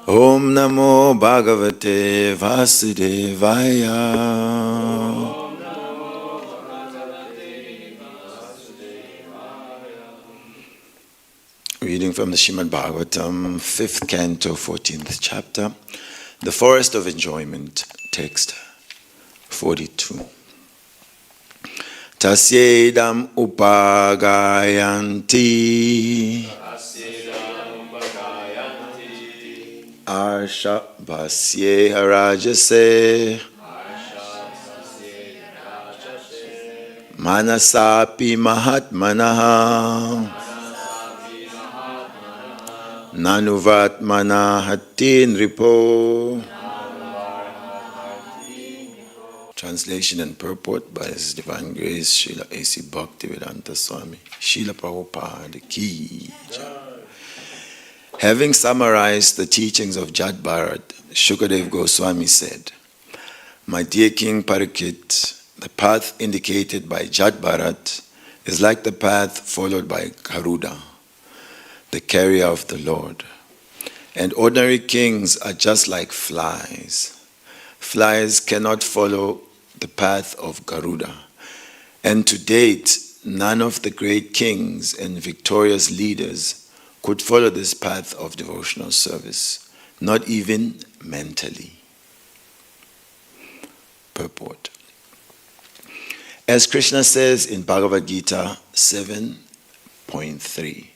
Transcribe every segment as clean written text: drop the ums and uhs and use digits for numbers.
Om Namo Bhagavate Vasudevaya. Reading from the Srimad Bhagavatam, 5th canto, 14th chapter, The Forest of Enjoyment, text 42. Tasyedam upagayanti Arsha Vasye Rajase Manasapi Mahatmanaha Nanuvatmana Hatin Ripo. Translation and purport by His Divine Grace Srila A.C. Bhaktivedanta Swami Srila Prabhupada Ki Jai. Having summarized the teachings of Jat Bharat, Shukadev Goswami said, "My dear King Parikshit, the path indicated by Jat Bharat is like the path followed by Garuda, the carrier of the Lord. And ordinary kings are just like flies. Flies cannot follow the path of Garuda. And to date, none of the great kings and victorious leaders could follow this path of devotional service, not even mentally." Purport. As Krishna says in Bhagavad Gita 7.3,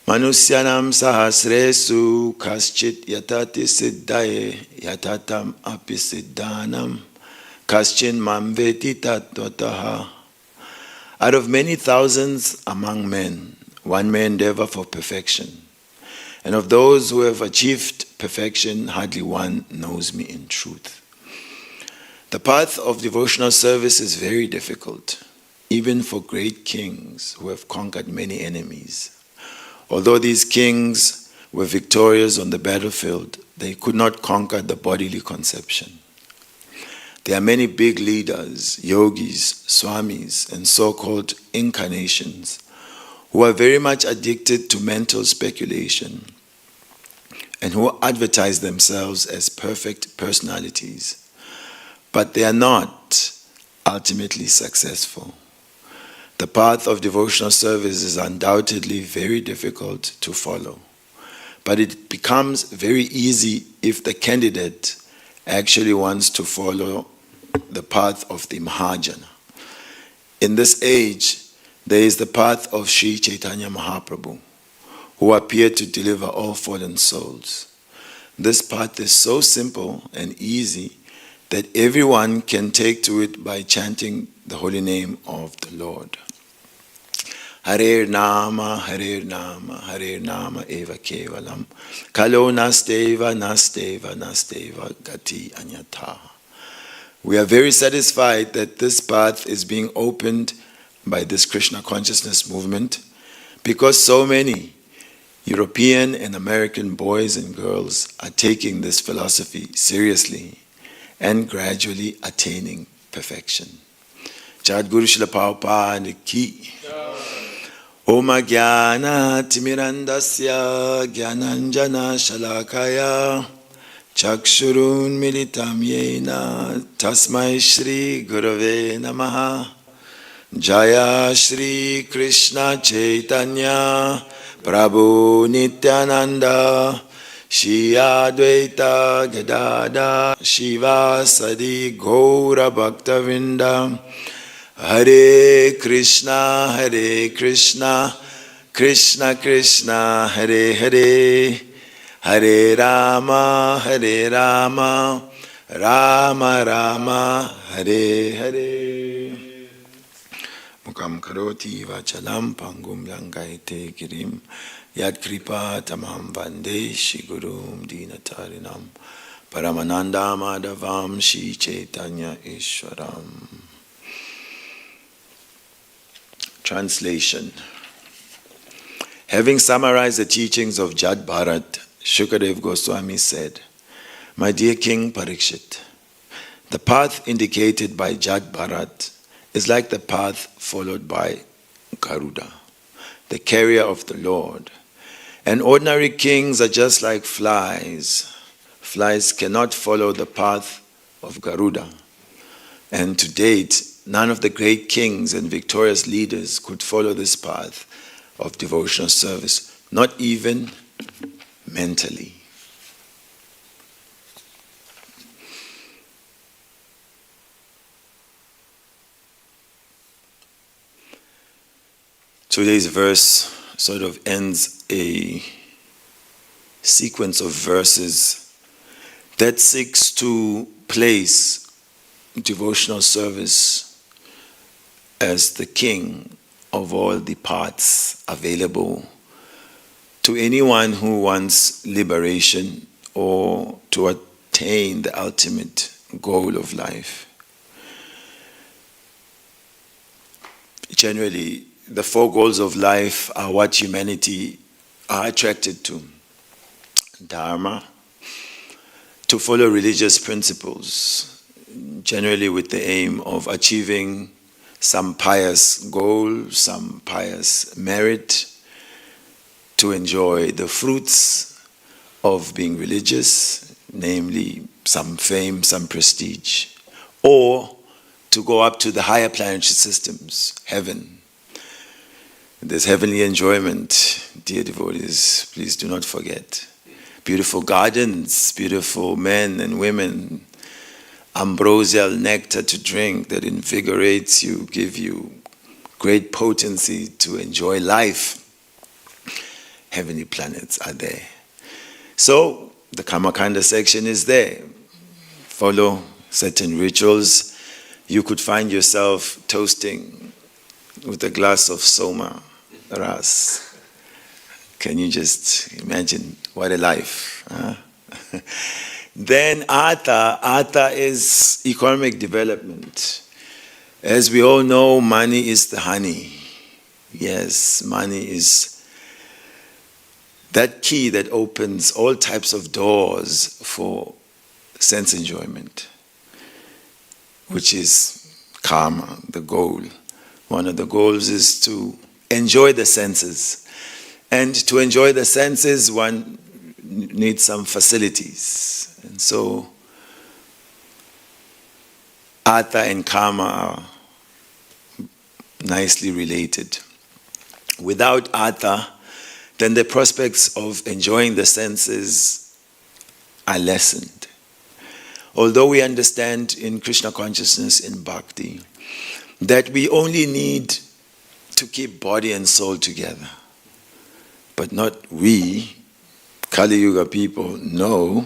Manusyanam sahasresu kaschit yatati siddhaye yatatam api siddhanam kaschin mamveti tattvataha. Out of many thousands among men, one may endeavor for perfection. And of those who have achieved perfection, hardly one knows me in truth. The path of devotional service is very difficult, even for great kings who have conquered many enemies. Although these kings were victorious on the battlefield, they could not conquer the bodily conception. There are many big leaders, yogis, swamis, and so-called incarnations who are very much addicted to mental speculation and who advertise themselves as perfect personalities, but they are not ultimately successful. The path of devotional service is undoubtedly very difficult to follow, but it becomes very easy if the candidate actually wants to follow the path of the Mahajana. In this age, there is the path of Sri Chaitanya Mahaprabhu, who appeared to deliver all fallen souls. This path is so simple and easy that everyone can take to it by chanting the holy name of the Lord. Hare Nama, Hare Nama, Hare Nama Eva Kevalam, Kalo Nasteva, Nasteva, Nasteva, Gati Anyata. We are very satisfied that this path is being opened by this Krishna Consciousness movement because so many European and American boys and girls are taking this philosophy seriously and gradually attaining perfection. Jadguru Srila Prabhupada Ki. Om Jnana Timirandasya Jnananjana Shalakaya Chakshurun Militam Yena Tasmai Shri Gurave Namaha. Jaya Shri Krishna Chaitanya Prabhu Nityananda Shri Advaita Gadada Shiva Sadi Gaura Bhaktavinda. Hare Krishna, Krishna Krishna, Hare Hare, Hare Rama, Rama Rama, Hare Hare. Mukam karoti vachalam pangum langaite girim yad kripa tamam vande shigurum dinatarinam paramananda madhavam Shri Chaitanya Ishwaram. Translation. Having summarized the teachings of Jat Bharat, Shukadev Goswami said, "My dear King Parikshit, the path indicated by Jat Bharat is like the path followed by Garuda, the carrier of the Lord. And ordinary kings are just like flies. Flies cannot follow the path of Garuda. And to date, none of the great kings and victorious leaders could follow this path of devotional service, not even mentally. Today's verse sort of ends a sequence of verses that seeks to place devotional service as the king of all the paths available to anyone who wants liberation or to attain the ultimate goal of life. Generally, the four goals of life are what humanity are attracted to. Dharma, to follow religious principles, generally with the aim of achieving some pious goal, some pious merit, to enjoy the fruits of being religious, namely some fame, some prestige, or to go up to the higher planetary systems, heaven. There's heavenly enjoyment, dear devotees, please do not forget. Beautiful gardens, beautiful men and women, ambrosial nectar to drink that invigorates you, give you great potency to enjoy life. Heavenly planets are there. So, the Karmakanda section is there. Follow certain rituals. You could find yourself toasting with a glass of soma ras. Can you just imagine what a life? Huh? Then Artha is economic development. As we all know, money is the honey. Yes, money is that key that opens all types of doors for sense enjoyment, which is karma, the goal. One of the goals is to enjoy the senses. And to enjoy the senses, one needs some facilities. And so, Artha and karma are nicely related. Without Artha, then the prospects of enjoying the senses are lessened. Although we understand in Krishna Consciousness, in Bhakti, that we only need to keep body and soul together. But not we, Kali Yuga people, know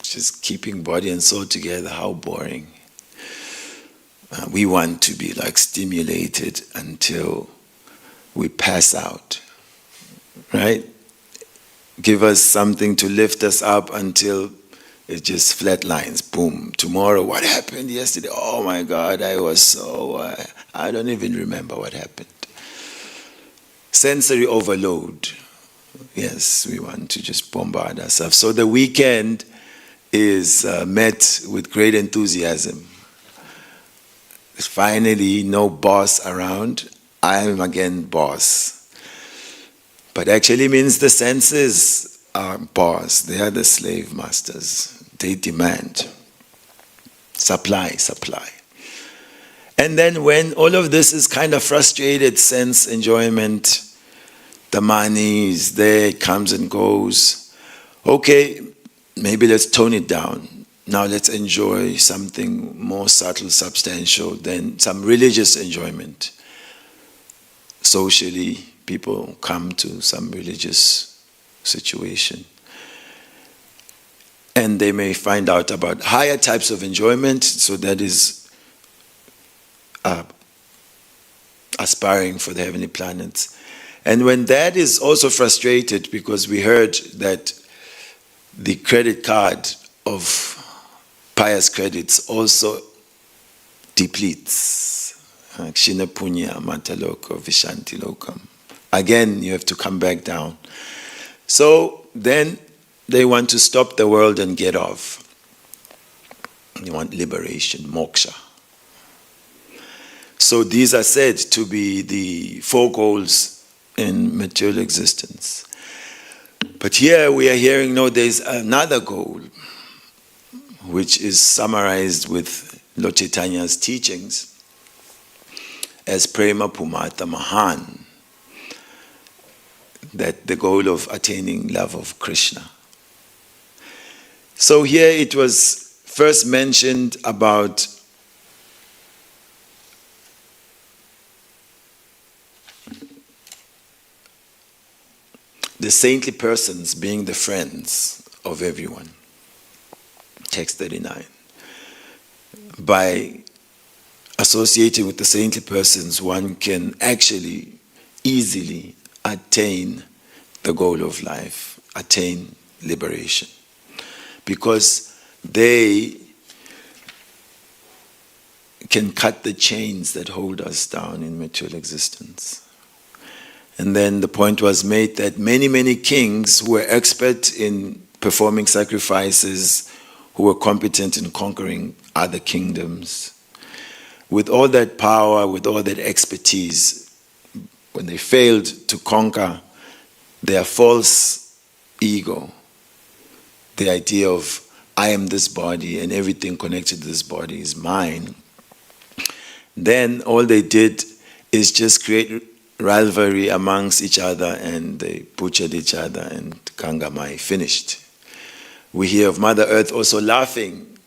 just keeping body and soul together, how boring. We want to be like stimulated until we pass out, right? Give us something to lift us up until it just flatlines. Boom. Tomorrow, what happened yesterday? Oh my God, I was so... I don't even remember what happened. Sensory overload. Yes, we want to just bombard ourselves. So the weekend is met with great enthusiasm. Finally, no boss around. I am again boss. But actually means the senses are boss. They are the slave masters. They demand. Supply. And then when all of this is kind of frustrated, sense enjoyment, the money is there, it comes and goes. Okay, maybe let's tone it down. Now let's enjoy something more subtle, substantial than some religious enjoyment. Socially, people come to some religious situation. And they may find out about higher types of enjoyment, so that is aspiring for the heavenly planets. And when that is also frustrated, because we heard that the credit card of pious credits also depletes. Kshina punya mataloko vishanti lokam. Again, you have to come back down. So then they want to stop the world and get off. They want liberation, moksha. So these are said to be the four goals in material existence. But here we are hearing, no, there's another goal, which is summarized with Lord Chaitanya's teachings as Prema Pumata Mahan, that the goal of attaining love of Krishna. So here it was first mentioned about the saintly persons being the friends of everyone. Text 39. By associating with the saintly persons, one can actually easily attain the goal of life, attain liberation. Because they can cut the chains that hold us down in material existence. And then the point was made that many, many kings who were expert in performing sacrifices, who were competent in conquering other kingdoms, with all that power, with all that expertise, when they failed to conquer their false ego, the idea of I am this body and everything connected to this body is mine, then all they did is just create rivalry amongst each other, and they butchered each other, and Gangamai finished. We hear of Mother Earth also laughing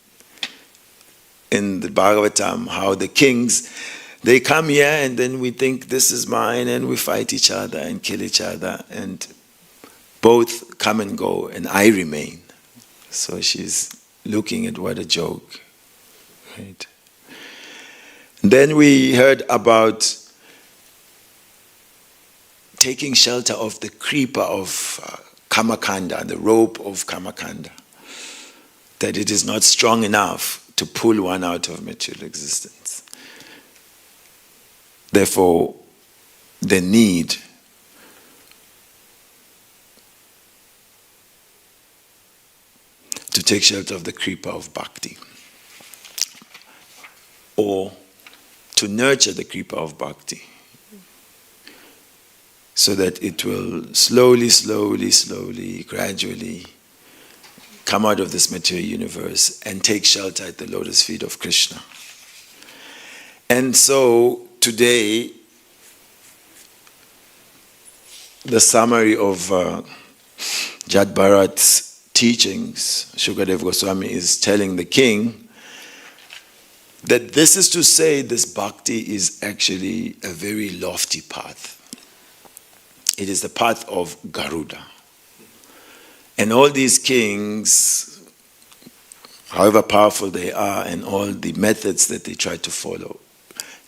in the Bhagavatam, how the kings, they come here and then we think this is mine, and we fight each other and kill each other, and both come and go and I remain. So she's looking at what a joke, right? Then we heard about taking shelter of the creeper of Kamakanda, the rope of Kamakanda, that it is not strong enough to pull one out of material existence. Therefore, the need to take shelter of the creeper of bhakti, or to nurture the creeper of bhakti, so that it will slowly, gradually come out of this material universe and take shelter at the lotus feet of Krishna. And so today, the summary of Jat Bharat's teachings, Shukadev Goswami is telling the king that this is to say this bhakti is actually a very lofty path. It is the path of Garuda. And all these kings, however powerful they are, and all the methods that they try to follow,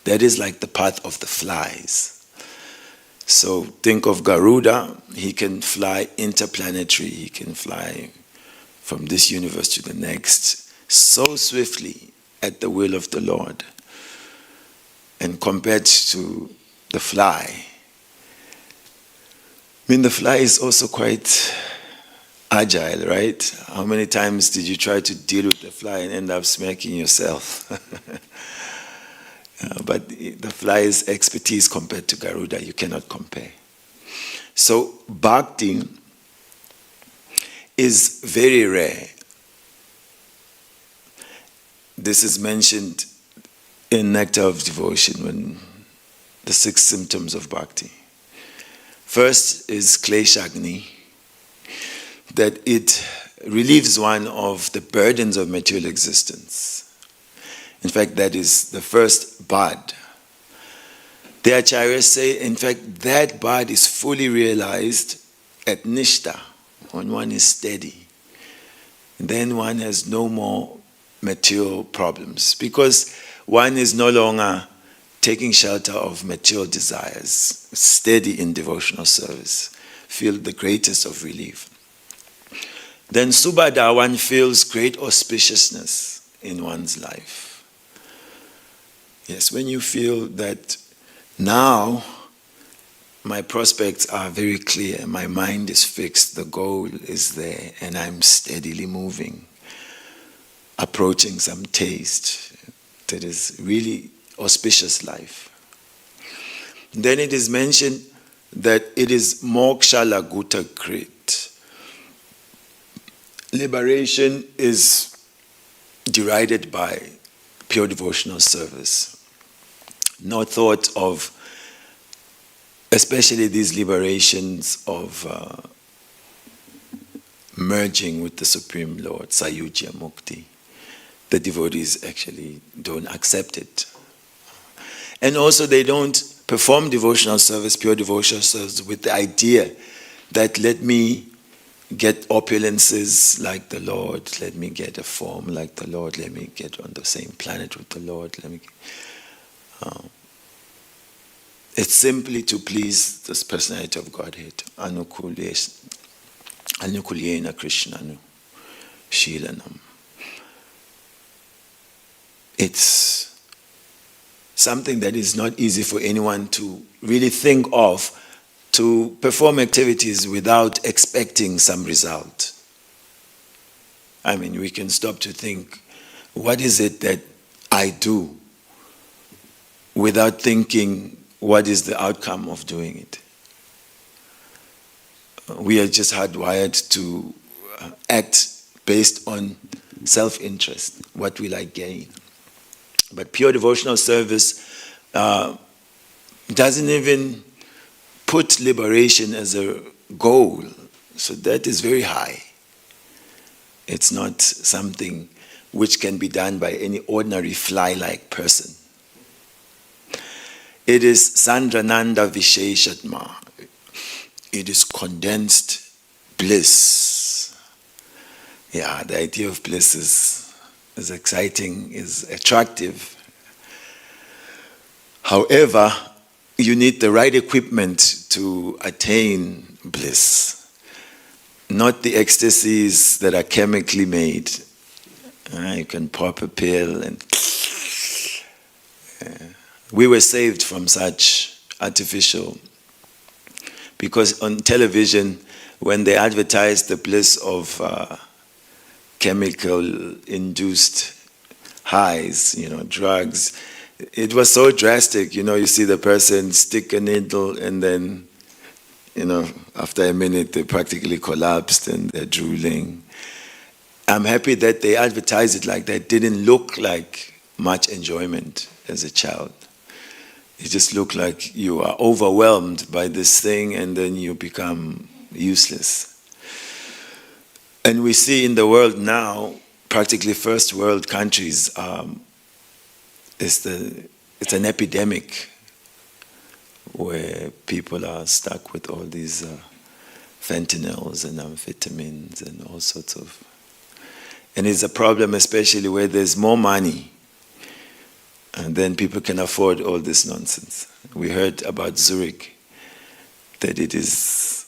that is like the path of the flies. So think of Garuda, he can fly interplanetary, he can fly from this universe to the next so swiftly at the will of the Lord. And compared to the fly, I mean, the fly is also quite agile, right? How many times did you try to deal with the fly and end up smacking yourself? But the fly's expertise compared to Garuda, you cannot compare. So bhakti is very rare. This is mentioned in Nectar of Devotion, when the 6 symptoms of bhakti. First is Kleshagni, that it relieves one of the burdens of material existence. In fact, that is the first bud. The acharyas say, in fact, that bud is fully realized at Nishta, when one is steady. Then one has no more material problems, because one is no longer taking shelter of material desires, steady in devotional service, feel the greatest of relief. Then Subhada, one feels great auspiciousness in one's life. Yes, when you feel that now my prospects are very clear, my mind is fixed, the goal is there, and I'm steadily moving, approaching some taste that is really auspicious life. Then it is mentioned that it is moksha laguta krit, liberation is derided by pure devotional service. No thought of, especially these liberations of merging with the Supreme Lord, Sayujya Mukti. The devotees actually don't accept it. And also they don't perform devotional service, pure devotional service, with the idea that let me get opulences like the Lord, let me get a form like the Lord, let me get on the same planet with the Lord, it's simply to please this personality of Godhead. Anukulyena Krishnanu Shilanam. It's something that is not easy for anyone to really think of, to perform activities without expecting some result. I mean, we can stop to think, what is it that I do without thinking what is the outcome of doing it? We are just hardwired to act based on self-interest, what will I gain? But pure devotional service doesn't even put liberation as a goal. So that is very high. It's not something which can be done by any ordinary fly-like person. It is Sandrananda Visheshatma. It is condensed bliss. Yeah, the idea of bliss is exciting, is attractive. However, you need the right equipment to attain bliss. Not the ecstasies that are chemically made. You can pop a pill and... We were saved from such artificial... Because on television, when they advertise the bliss of chemical-induced highs, drugs, it was so drastic. You see the person stick a needle and then, after a minute they practically collapsed and they're drooling. I'm happy that they advertised it like that. It didn't look like much enjoyment as a child. It just looked like you are overwhelmed by this thing and then you become useless. And we see in the world now, practically first world countries, it's an epidemic where people are stuck with all these fentanyls and amphetamines and all sorts of... And it's a problem especially where there's more money. And then people can afford all this nonsense. We heard about Zurich, that it is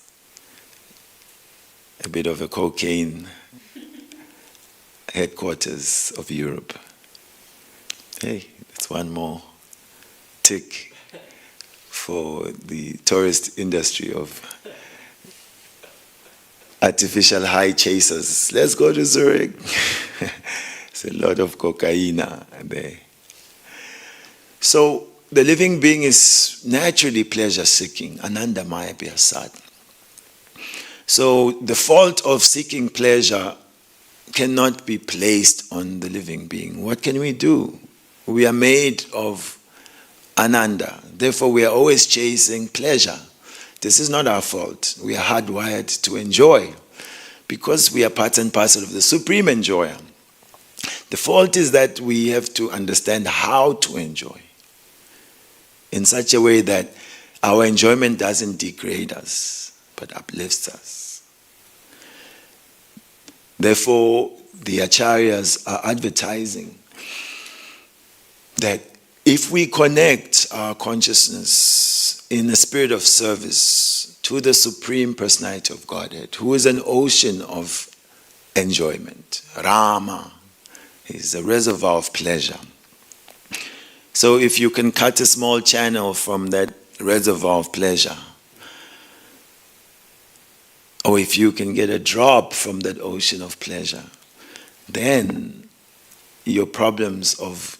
a bit of a cocaine headquarters of Europe. Hey, that's one more tick for the tourist industry of artificial high chasers. Let's go to Zurich. There's a lot of cocaine there. So the living being is naturally pleasure-seeking, anandamaya vyasat. So the fault of seeking pleasure cannot be placed on the living being. What can we do? We are made of ananda. Therefore, we are always chasing pleasure. This is not our fault. We are hardwired to enjoy because we are part and parcel of the supreme enjoyer. The fault is that we have to understand how to enjoy in such a way that our enjoyment doesn't degrade us, but uplifts us. Therefore, the acharyas are advertising that if we connect our consciousness in a spirit of service to the Supreme Personality of Godhead, who is an ocean of enjoyment, Rama is a reservoir of pleasure. So if you can cut a small channel from that reservoir of pleasure, or if you can get a drop from that ocean of pleasure, then your problems of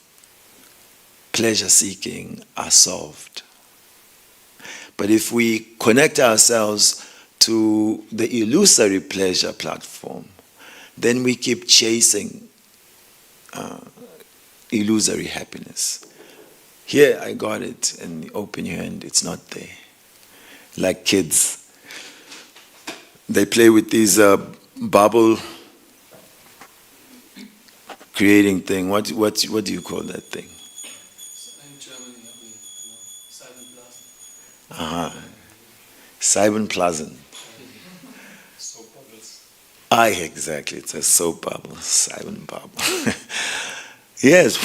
pleasure seeking are solved. But if we connect ourselves to the illusory pleasure platform, then we keep chasing illusory happiness. Here I got it, and you open your hand, it's not there. Like kids, they play with these bubble creating thing. What do you call that thing? In Germany, Seifenblasen. Seifenblasen. Soap bubbles. Exactly. It's a soap bubble, Seifenbubble. Yes.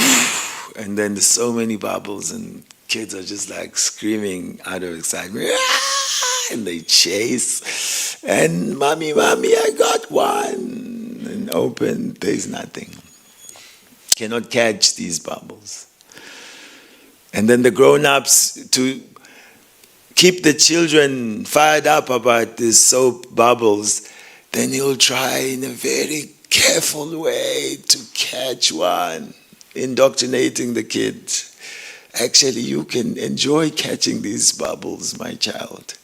And then there's so many bubbles, and kids are just like screaming out of excitement. And they chase. And mommy, I got one. And open, there's nothing. Cannot catch these bubbles. And then the grown-ups, to keep the children fired up about these soap bubbles, then he'll try in a very careful way to catch one, indoctrinating the kid. Actually, you can enjoy catching these bubbles, my child.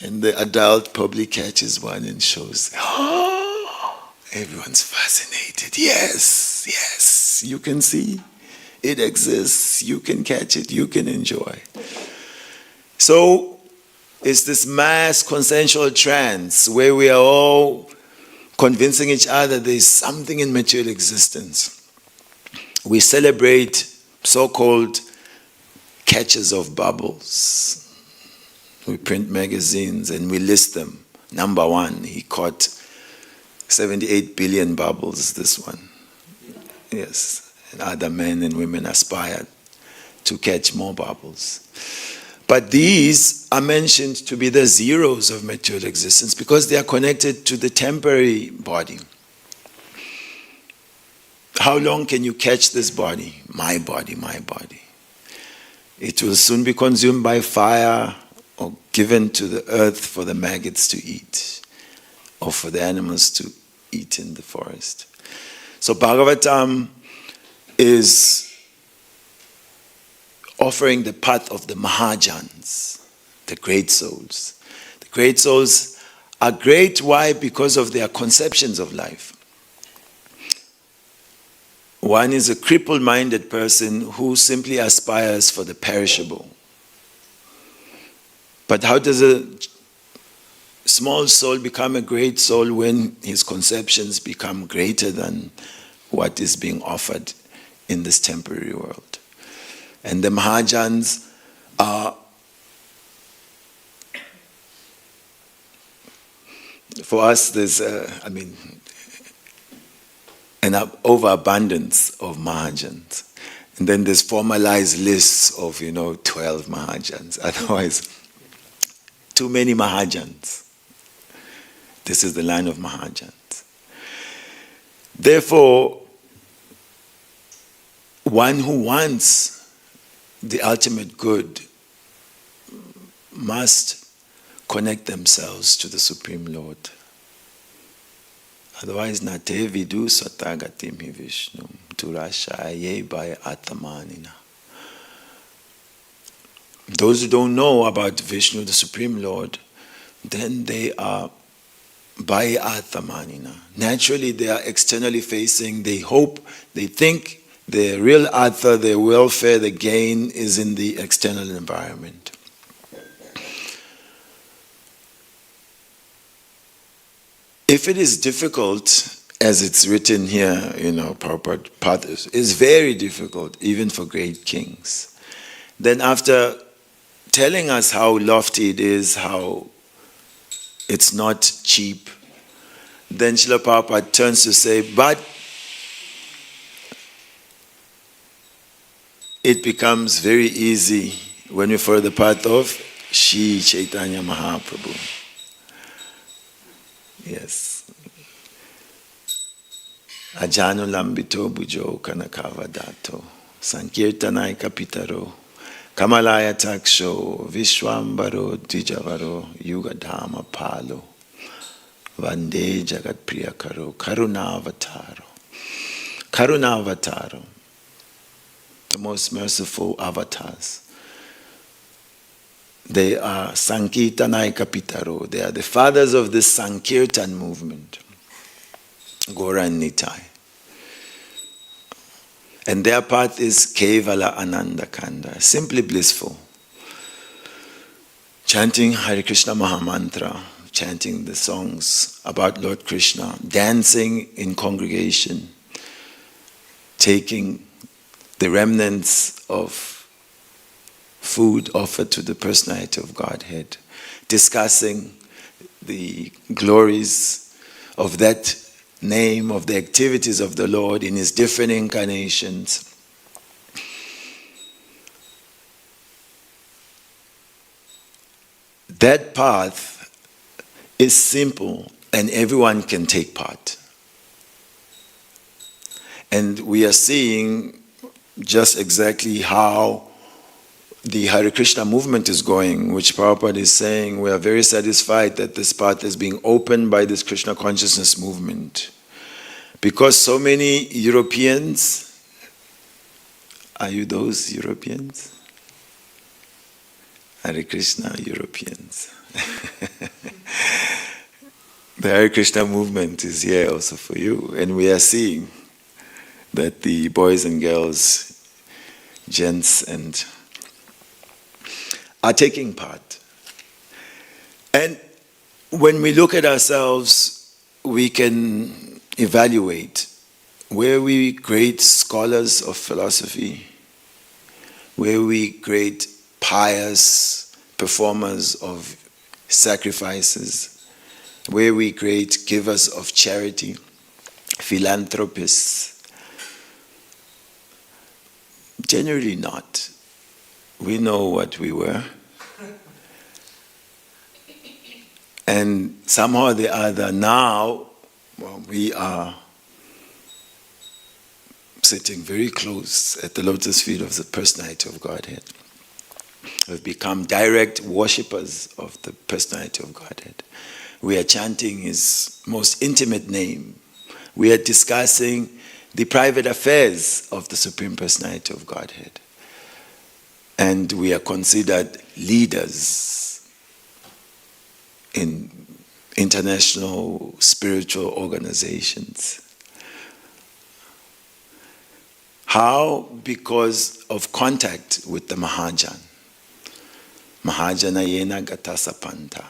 And the adult probably catches one and shows, everyone's fascinated. Yes, you can see. It exists. You can catch it. You can enjoy. So it's this mass consensual trance where we are all convincing each other there's something in material existence. We celebrate so-called catchers of bubbles. We print magazines and we list them. Number one, he caught 78 billion bubbles, this one. Yes. And other men and women aspired to catch more bubbles. But these are mentioned to be the zeros of material existence because they are connected to the temporary body. How long can you catch this body? My body. It will soon be consumed by fire or given to the earth for the maggots to eat or for the animals to eat in the forest. So Bhagavatam is offering the path of the Mahajans, the great souls. The great souls are great. Why? Because of their conceptions of life. One is a crippled-minded person who simply aspires for the perishable. But how does a small soul become a great soul when his conceptions become greater than what is being offered in this temporary world? And the Mahajans are, for us, there's an overabundance of Mahajans. And then there's formalized lists of, 12 Mahajans. Otherwise, too many Mahajans. This is the line of Mahajans. Therefore, one who wants the ultimate good must connect themselves to the Supreme Lord. Otherwise, nate vidu satagatim hi Vishnu turashaye by atamanina. Those who don't know about Vishnu, the Supreme Lord, then they are by atamanina. Naturally, they are externally facing. They hope, they think the real artha, their welfare, the gain is in the external environment. If it is difficult, as it's written here, Prabhupada, it's very difficult, even for great kings. Then after telling us how lofty it is, how it's not cheap, then Srila Prabhupada turns to say, but it becomes very easy when we follow the path of Shri Chaitanya Mahaprabhu. Yes. Ajanu lambito bujo kanakavadato sankirtanai kapitaro kamalaya taksho vishwambaro dijavaro yugadhama palo vande jagat priyakaro karunavataro, the most merciful avatars. They are Sankirtanai Kapitaro. They are the fathers of this Sankirtan movement. Gauranga Nitai. And their path is Kevala Ananda Kanda, simply blissful. Chanting Hare Krishna Mahamantra, chanting the songs about Lord Krishna, dancing in congregation, taking the remnants of food offered to the personality of Godhead, discussing the glories of that name, of the activities of the Lord in his different incarnations. That path is simple and everyone can take part. And we are seeing just exactly how the Hare Krishna movement is going, which Prabhupada is saying we are very satisfied that this path is being opened by this Krishna Consciousness movement. Because so many Europeans, are you those Europeans? Hare Krishna Europeans. The Hare Krishna movement is here also for you, and we are seeing that the boys and girls, gents and are taking part. And when we look at ourselves, we can evaluate where we great scholars of philosophy, where we great pious performers of sacrifices, where we great givers of charity, philanthropists. Generally not. We know what we were. And somehow or the other now, we are sitting very close at the lotus feet of the personality of Godhead. We've become direct worshippers of the personality of Godhead. We are chanting his most intimate name. We are discussing the private affairs of the Supreme Personality of Godhead. And we are considered leaders in international spiritual organizations. How? Because of contact with the Mahajan. Mahajana Yena Gatasapanta.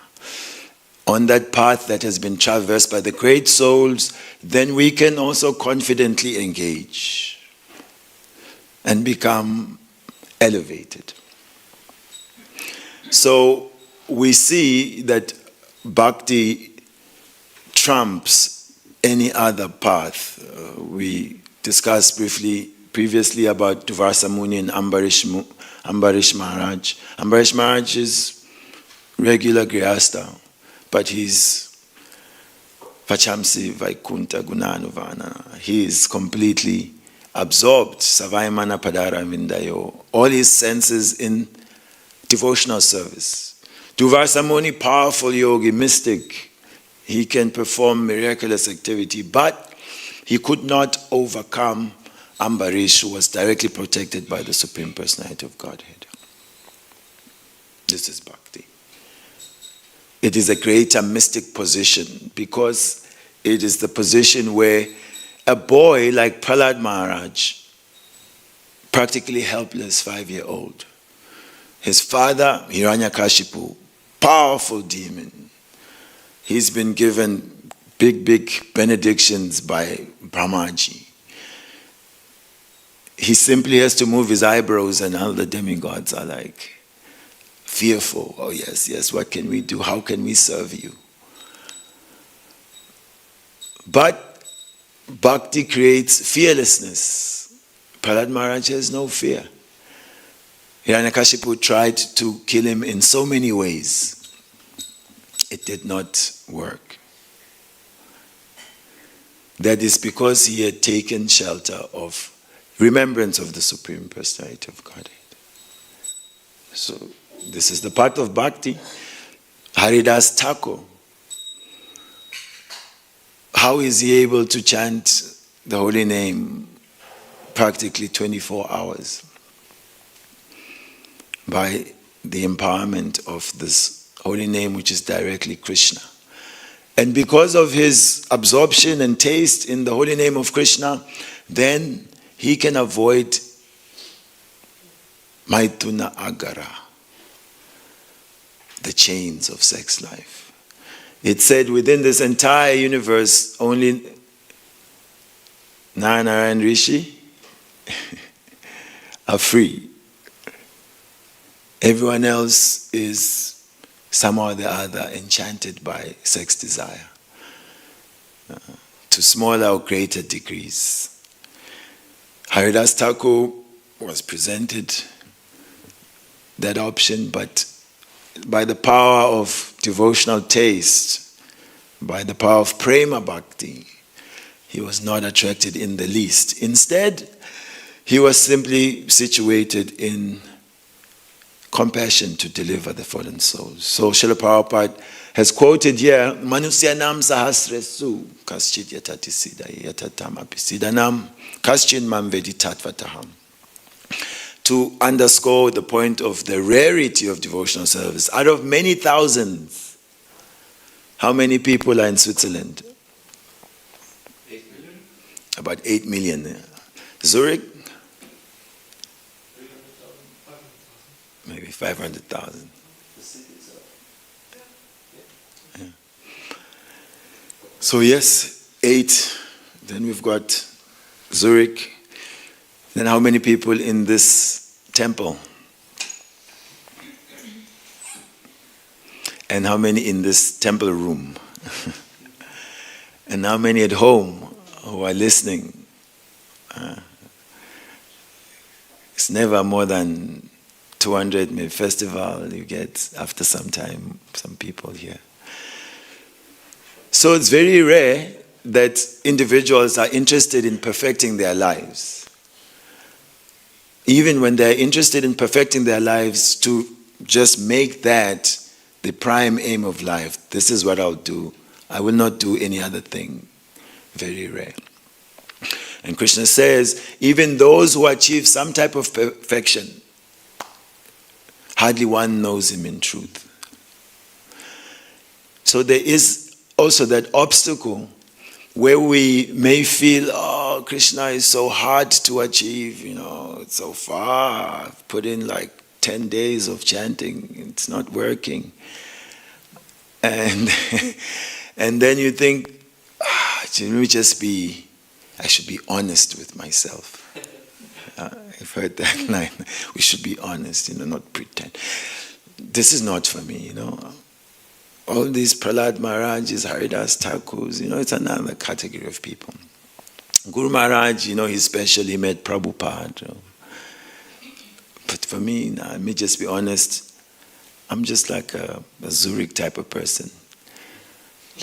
On that path that has been traversed by the great souls, then we can also confidently engage and become elevated. So we see that bhakti trumps any other path. We discussed briefly previously about Durvasa Muni and Ambarish Maharaj. Ambarish Maharaj is regular Grihastha, but he's Vachamsi Vaikunta Gunanuvana. He is completely absorbed, Savaimana Padara Vindayo, all his senses in devotional service. Durvasa Muni, powerful yogi, mystic, he can perform miraculous activity, but he could not overcome Ambarish, who was directly protected by the Supreme Personality of Godhead. This is bhakti. It is a greater mystic position because it is the position where a boy like Prahlad Maharaj, practically helpless 5-year-old, his father, Hiranyakashipu, powerful demon, he's been given big benedictions by Brahmaji. He simply has to move his eyebrows and all the demigods are like fearful. Oh yes, what can we do? How can we serve you? But bhakti creates fearlessness. Prahlad Maharaj has no fear. Hiranyakashipu tried to kill him in so many ways. It did not work. That is because he had taken shelter of remembrance of the Supreme Personality of Godhead. So this is the part of bhakti. Haridas Thakur, how is he able to chant the holy name practically 24 hours? By the empowerment of this holy name, which is directly Krishna. And because of his absorption and taste in the holy name of Krishna, then he can avoid Maituna Agara, the chains of sex life. It said within this entire universe, only Narayana and Rishi are free. Everyone else is somehow or the other enchanted by sex desire, to smaller or greater degrees. Haridas Thakur was presented that option, but by the power of devotional taste, by the power of prema bhakti, he was not attracted in the least. Instead, he was simply situated in compassion to deliver the fallen souls. So Srila Prabhupada has quoted here, Manusyanam sahasresu kaschit yatati siddhaye yatatam apisidanam kaschin mam vedi tatvataham. To underscore the point of the rarity of devotional service. Out of many thousands, how many people are in Switzerland? 8 million? About 8 million. Zurich? 300,000, 500,000. Maybe 500,000. The city itself. Yeah. So yes, 8. Then we've got Zurich. Then how many people in this temple? And how many in this temple room? And how many at home who are listening? It's never more than 200, maybe festival you get after some time, some people here. So it's very rare that individuals are interested in perfecting their lives. Even when they're interested in perfecting their lives, to just make that the prime aim of life. This is what I'll do. I will not do any other thing. Very rare. And Krishna says, even those who achieve some type of perfection, hardly one knows him in truth. So there is also that obstacle where we may feel, oh, Krishna is so hard to achieve, it's so far. I've put in like 10 days of chanting, it's not working. And and then you think, I should be honest with myself. I've heard that line. We should be honest, not pretend. This is not for me, All these Prahlad Maharajas, Haridas Thakurs, it's another category of people. Guru Maharaj, he especially met Prabhupada. But for me, let me just be honest, I'm just like a Zurich type of person.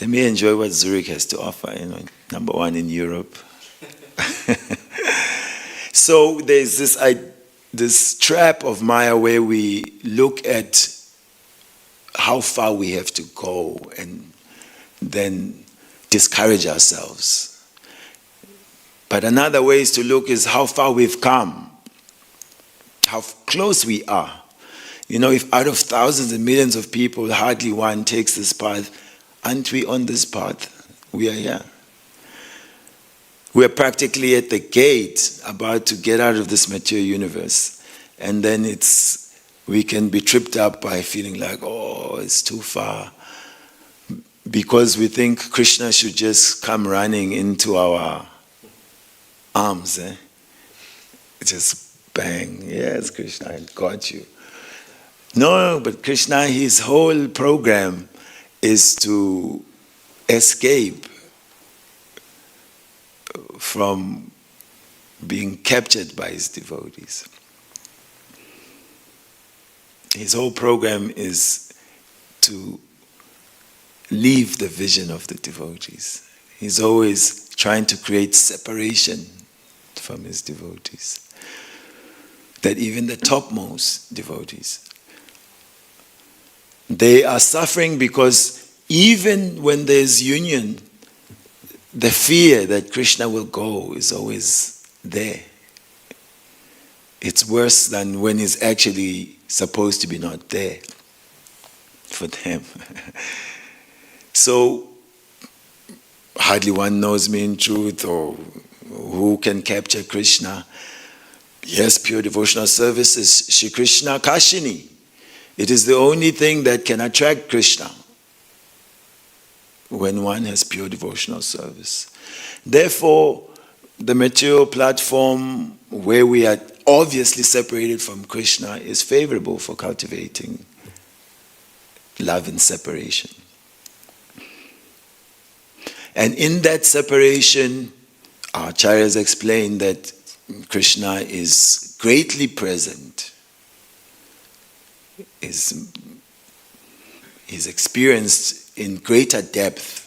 Let me enjoy what Zurich has to offer, number one in Europe. So there's this trap of Maya where we look at how far we have to go and then discourage ourselves. But another way is to look is how far we've come, how close we are. If out of thousands and millions of people, hardly one takes this path, aren't we on this path? We are here. We are practically at the gate, about to get out of this material universe. And then we can be tripped up by feeling like, oh, it's too far. Because we think Krishna should just come running into our arms. Just bang, yes, Krishna, I got you. No, but Krishna, his whole program is to escape from being captured by his devotees. His whole program is to leave the vision of the devotees. He's always trying to create separation from his devotees. That even the topmost devotees, they are suffering because even when there's union, the fear that Krishna will go is always there. It's worse than when he's actually supposed to be not there for them. So hardly one knows me in truth, or who can capture Krishna. Yes, pure devotional service is Shri Krishna Kashini. It is the only thing that can attract Krishna when one has pure devotional service. Therefore, the material platform where we are obviously separated from Krishna is favorable for cultivating love and separation. And in that separation, our acharyas explain that Krishna is greatly present, is experienced in greater depth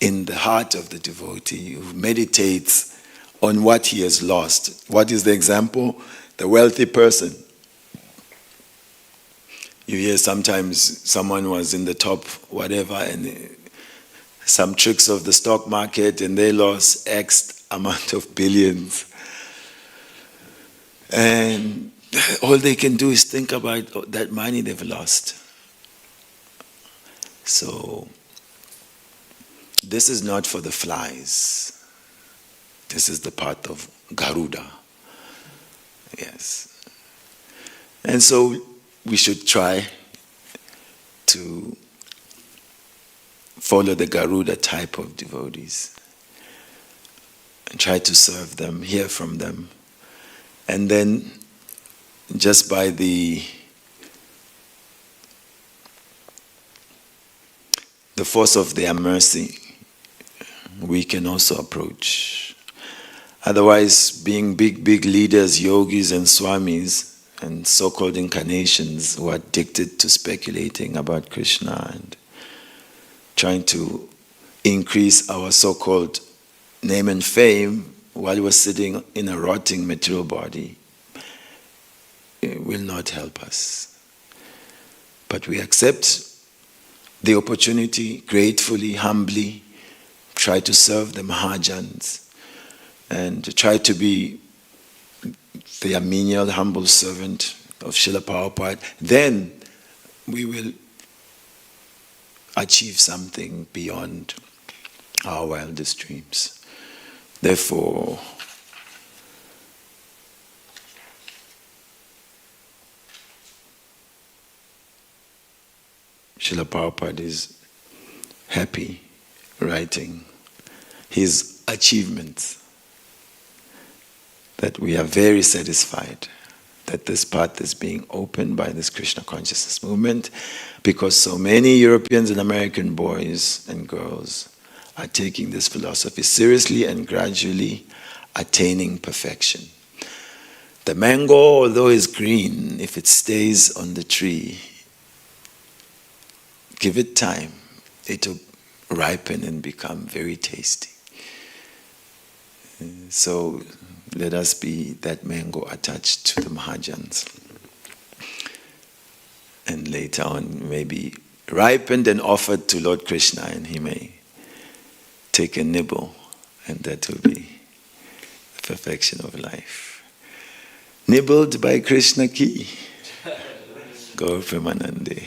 in the heart of the devotee who meditates on what he has lost. What is the example? The wealthy person. You hear sometimes someone was in the top whatever and some tricks of the stock market and they lost X amount of billions. And all they can do is think about that money they've lost. So, this is not for the flies. This is the path of Garuda. Yes. And so, we should try to follow the Garuda type of devotees and try to serve them, hear from them. And then, just by the force of their mercy, we can also approach. Otherwise, being big leaders, yogis and swamis, and so-called incarnations who are addicted to speculating about Krishna and trying to increase our so-called name and fame while we're sitting in a rotting material body, it will not help us. But we accept the opportunity gratefully, humbly, try to serve the Mahajans and try to be the menial, humble servant of Srila Prabhupada. Then we will achieve something beyond our wildest dreams. Therefore, Srila Prabhupada is happy writing his achievements, that we are very satisfied that this path is being opened by this Krishna Consciousness movement, because so many Europeans and American boys and girls are taking this philosophy seriously and gradually attaining perfection. The mango, although is green, if it stays on the tree, give it time, it will ripen and become very tasty. So let us be that mango attached to the Mahajans. And later on, maybe ripened and offered to Lord Krishna, and he may take a nibble, and that will be the perfection of life. Nibbled by Krishna ki. Gaur Premanande.